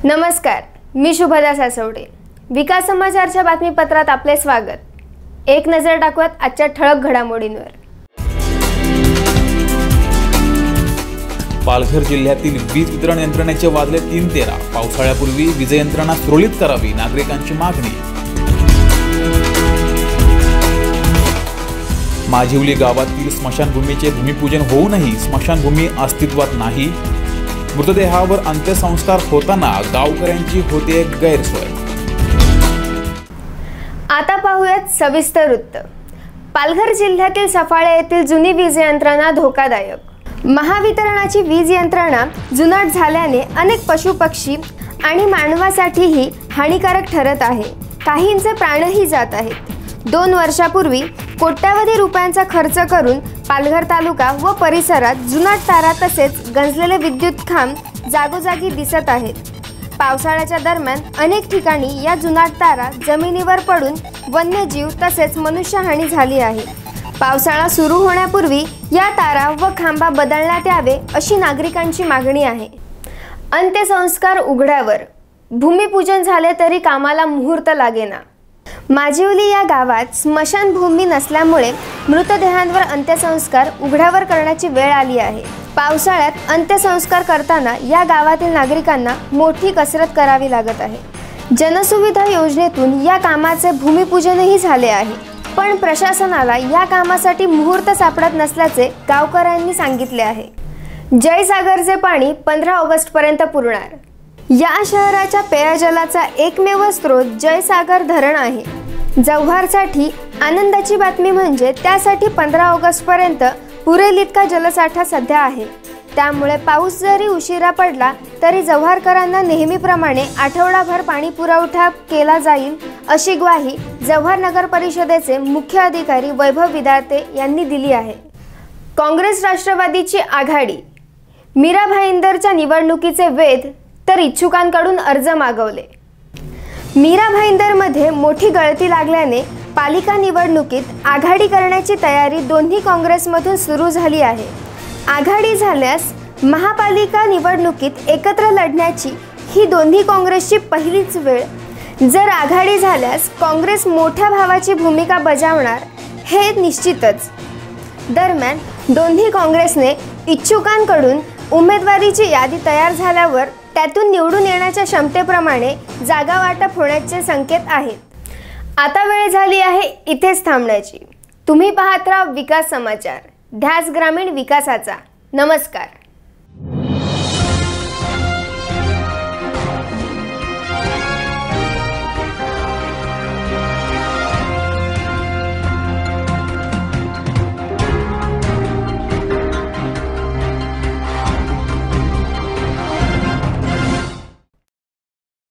नमस्कार, मी शुभदा सासवडे. विकास समाचारच्या बातमीपत्रात आपले स्वागत. एक नजर टाकूयात आजच्या ठळक घडामोडींवर. पालघर जिल्ह्यातील वीज वितरण यंत्रणेचे वाजले 3:13. पावसाळ्यापूर्वी वीज यंत्रणा सुरळीत करावी, नागरिकांची मागणी. माझिवली गावातील स्मशानभूमीचे भूमिपूजन होऊनही स्मशानभूमी अस्तित्वात नाही. मृतदेहावर अंत्यसंस्कार होताना गावकऱ्यांची होते गैरसोय. आता पाहूयात सविस्तर वृत्त. पालघर जिल्ह्यातील सफाळे येथील जुनी वीज यंत्रणा धोकादायक. महावितरणाची वीज यंत्रणा जुनाट झाल्याने अनेक पशुपक्षी आणि मानवासाठीही हानिकारक ठरत आहे. काहींचे प्राणही जात आहेत. 2 वर्षापूर्वी कोट्यावधी रुपयांचा खर्च करून पालघर तालुका व परिसरात जुनाट तारा तसेच गंजलेले विद्युत खांब जागोजागी दिसत आहेत. पावसाळ्याच्या दरम्यान अनेक ठिकाणी या जुनाट तारा जमिनीवर पडून वन्यजीव तसेच मनुष्यहानी झाली आहे. पावसाळा सुरू होण्यापूर्वी या तारा व खांबा बदलण्यात यावे अशी नागरिकांची मागणी आहे. अंत्यसंस्कार उघड्यावर. भूमिपूजन झाले तरी कामाला मुहूर्त लागेना. माझिवली या गावात स्मशानभूमी नसल्यामुळे मृतदेहांवर अंत्यसंस्कार उघड्यावर करण्याची वेळ आली आहे. पावसाळ्यात अंत्यसंस्कार करताना या गावातील नागरिकांना मोठी कसरत करावी लागत आहे. जनसुविधा योजनेतून या कामाचे भूमिपूजनही झाले आहे, पण प्रशासनाला या कामासाठी मुहूर्त सापडत नसल्याचे गावकऱ्यांनी सांगितले आहे. जयसागरचे पाणी 15 ऑगस्टपर्यंत पुरणार. या शहराच्या पेयजलाचा एकमेव स्रोत जयसागर धरण आहे. जव्हारसाठी आनंदाची बातमी म्हणजे त्यासाठी 15 ऑगस्टपर्यंत पुरेल इतका जलसाठा सध्या आहे. त्यामुळे पाऊस जरी उशिरा पडला तरी जव्हारकरांना नेहमीप्रमाणे आठवडाभर पाणी पुरवठा केला जाईल अशी ग्वाही जव्हार नगर परिषदेचे मुख्य अधिकारी वैभव विधाते यांनी दिली आहे. काँग्रेस राष्ट्रवादीची आघाडी. मीरा भाईंदरच्या निवडणुकीचे वेध तर इच्छुकांकडून अर्ज मागवले. मीरा भाईंदरमध्ये मोठी गळती लागल्याने पालिका निवडणुकीत आघाडी करण्याची तयारी दोन्ही काँग्रेसमधून सुरू झाली आहे. आघाडी झाल्यास महापालिका निवडणुकीत एकत्र लढण्याची ही दोन्ही काँग्रेसची पहिलीच वेळ. जर आघाडी झाल्यास काँग्रेस मोठ्या भावाची भूमिका बजावणार हे निश्चितच. दरम्यान दोन्ही काँग्रेसने इच्छुकांकडून उमेदवारीची यादी तयार झाल्यावर त्यातून निवडून येण्याच्या क्षमतेप्रमाणे जागा वाटप होण्याचे संकेत आहेत. आता वेळ झाली आहे इथेच थांबण्याची. तुम्ही पाहत राहा विकास समाचार, ध्यास ग्रामीण विकासाचा. नमस्कार.